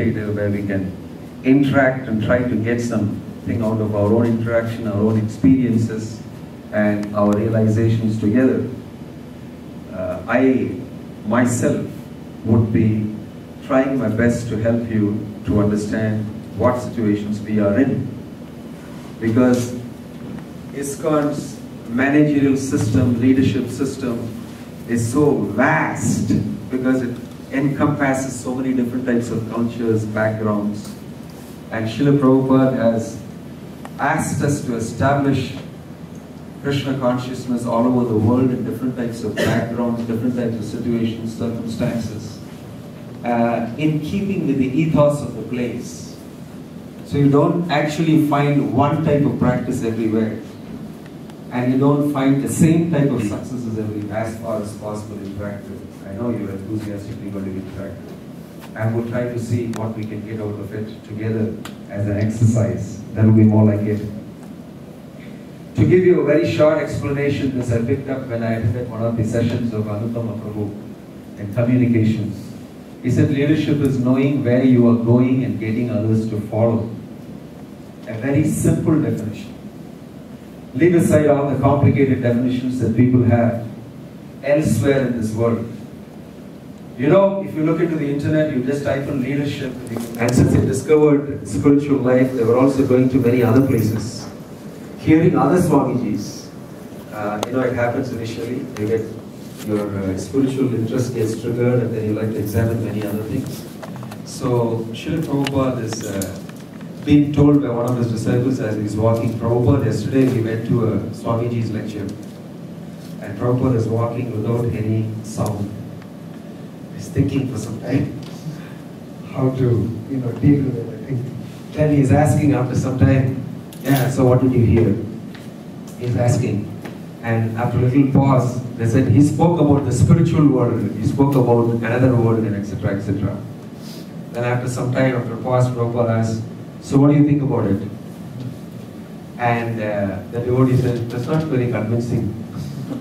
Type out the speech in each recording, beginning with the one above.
where we can interact and try to get something out of our own interaction, our own experiences, and our realizations together. I myself would be trying my best to help you to understand what situations we are in. Because ISKCON's managerial system, leadership system is so vast because it encompasses so many different types of cultures, backgrounds. And Srila Prabhupada has asked us to establish Krishna consciousness all over the world in different types of backgrounds, different types of situations, circumstances, in keeping with the ethos of the place. So you don't actually find one type of practice everywhere, and you don't find the same type of successes as far as possible in practice. I know you're enthusiastically going to be interactive, and we'll try to see what we can get out of it together as an exercise. That will be more like it. To give you a very short explanation, this I picked up when I attended one of the sessions of Anuttama Prabhu in communications. He said leadership is knowing where you are going and getting others to follow. A very simple definition. Leave aside all the complicated definitions that people have elsewhere in this world. You know, if you look into the internet, you just type in leadership, and since they discovered spiritual life, they were also going to many other places, hearing other Swamijis. You know, it happens initially, you get your spiritual interest gets triggered, and then you like to examine many other things. So, Srila Prabhupada is being told by one of his disciples as he's walking. Prabhupada, yesterday we went to a Swamiji's lecture, and Prabhupada is walking without any sound. He's thinking for some time how to, deal with it. Then he's asking after some time, yeah, so what did you hear? He's asking. And after a little pause, they said, he spoke about the spiritual world, he spoke about another world, and etc., etc. Then after some time, after a pause, Prabhupada asked, so what do you think about it? And the devotee said, that's not very convincing.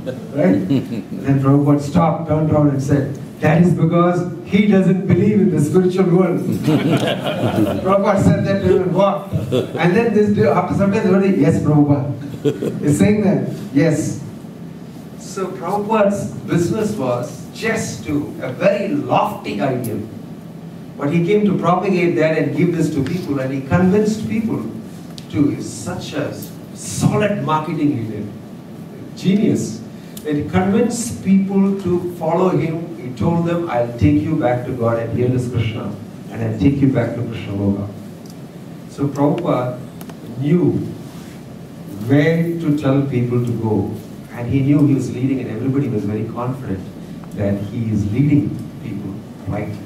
Right? Then Prabhupada stopped, turned around and said, that is because he doesn't believe in the spiritual world. Prabhupada said that to him and walked. And then this day, after some time, the devotee, yes, Prabhupada. He's saying that, yes. So Prabhupada's business was just to a very lofty ideal. But he came to propagate that and give this to people, and he convinced people to. He's such a solid marketing leader, genius. That he convinced people to follow him. He told them, I'll take you back to God, and here is Krishna, and I'll take you back to Krishna Loka. So Prabhupada knew where to tell people to go, and he knew he was leading, and everybody was very confident that he is leading people rightly.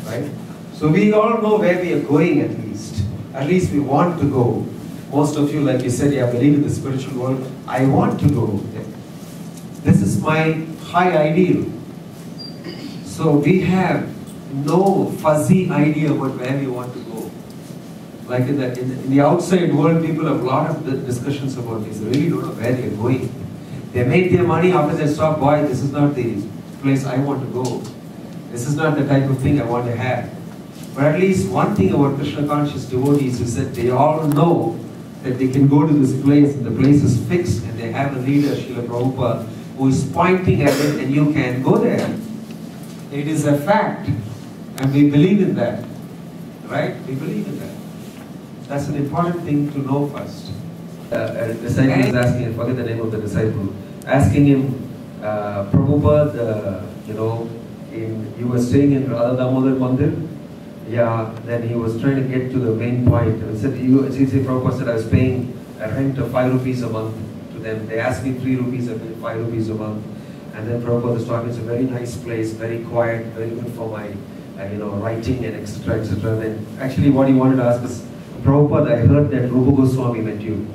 Right? So we all know where we are going at least. At least we want to go. Most of you, like you said, yeah, believe in the spiritual world. I want to go there. This is my high ideal. So we have no fuzzy idea about where we want to go. Like in the outside world, people have a lot of discussions about this. They really don't know where they're going. They make their money after they stop, boy, this is not the place I want to go. This is not the type of thing I want to have. But at least one thing about Krishna conscious devotees is that they all know that they can go to this place, and the place is fixed, and they have a leader, Srila Prabhupada, who is pointing at it, and you can go there. It is a fact, and we believe in that. Right? We believe in that. That's an important thing to know first. A disciple is asking, I forget the name of the disciple, asking him, Prabhupada, you were staying in Radha Damodar Mandir? Yeah, then he was trying to get to the main point. He said, Prabhupada said, I was paying a rent of 5 rupees a month to them. They asked me 3 rupees, I paid 5 rupees a month. And then Prabhupada was talking, it's a very nice place, very quiet, very good for my, writing and etc. etc. Then actually what he wanted to ask is, Prabhupada, I heard that Rupa Goswami met you.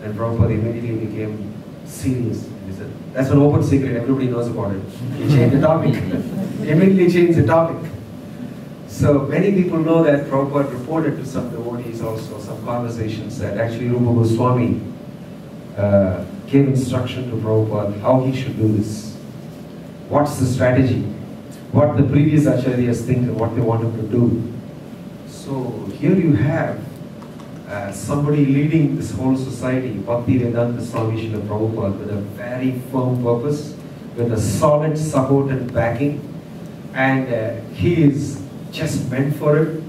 And Prabhupada immediately became serious. He said, that's an open secret, everybody knows about it. He changed the topic. He immediately changed the topic. So many people know that Prabhupada reported to some devotees also, some conversations, that actually Rupa Goswami gave instruction to Prabhupada how he should do this. What's the strategy? what the previous acharyas think and what they wanted to do. So here you have somebody leading this whole society, Bhaktivedanta Swami Srila Prabhupada, with a very firm purpose, with a solid support and backing, and he is just meant for it,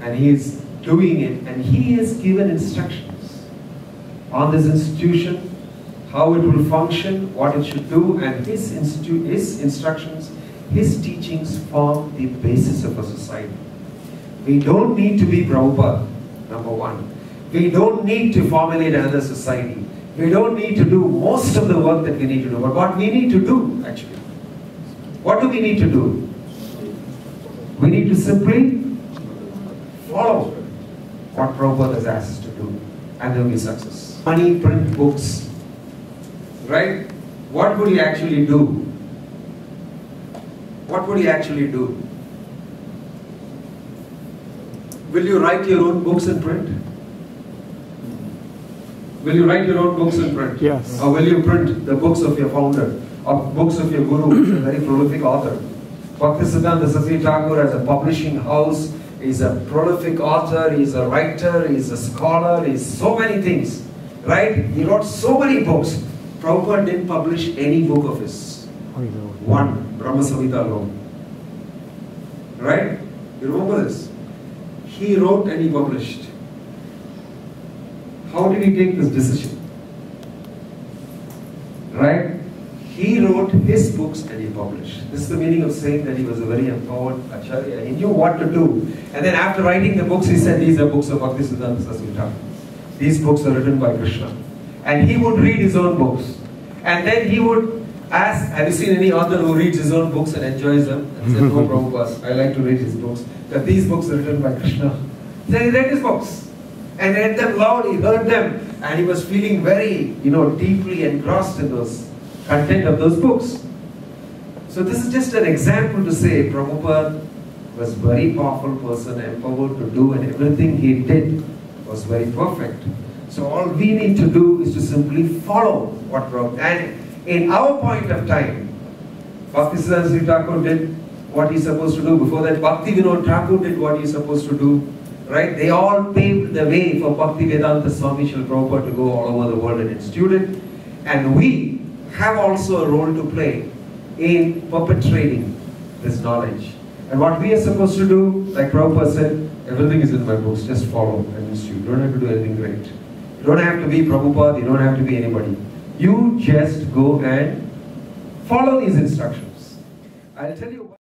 and he is doing it, and he has given instructions on this institution, how it will function, what it should do, and his instructions, his teachings form the basis of a society. We don't need to be Prabhupada, number one. We don't need to formulate another society. We don't need to do most of the work that we need to do. But what we need to do, actually, what do we need to do? We need to simply follow what Prabhupada has asked us to do, and there will be success. Money, print books, right? What would you actually do? What would you actually do? Will you write your own books in print? Will you write your own books in print? Yes. Or will you print the books of your founder, or books of your guru, who is a very prolific author? Bhaktisiddhanta Saraswati Thakur has a publishing house, he's a prolific author, he's a writer, he's a scholar, he's so many things, right? He wrote so many books. Prabhupada didn't publish any book of his. One, Brahma Samhita alone. Right? You remember this? He wrote and he published. How did he take this decision? Right? He wrote his books and he published. This is the meaning of saying that he was a very empowered acharya. He knew what to do. And then after writing the books, he said, these are books of Bhaktisiddhanta Saraswati Thakur. These books are written by Krishna. And he would read his own books. And then he would ask, have you seen any author who reads his own books and enjoys them? And said, no, Prabhupada, I like to read his books. That these books are written by Krishna. Then he read his books. And read them loud, he heard them. And he was feeling very, deeply engrossed in those content of those books. So this is just an example to say Prabhupada was a very powerful person, empowered to do, and everything he did was very perfect. So all we need to do is to simply follow what Prabhupada. And in our point of time, Bhaktisiddhanta Saraswati Thakur did what he's supposed to do. Before that, Bhaktivinoda Thakur did what he's supposed to do. Right? They all paved the way for Bhaktivedanta Swami Srila Prabhupada to go all over the world and institute it. And we have also a role to play in perpetrating this knowledge. And what we are supposed to do, like Prabhupada said, everything is in my books, just follow and institute. You don't have to do anything great. You don't have to be Prabhupada, you don't have to be anybody. You just go and follow these instructions. I'll tell you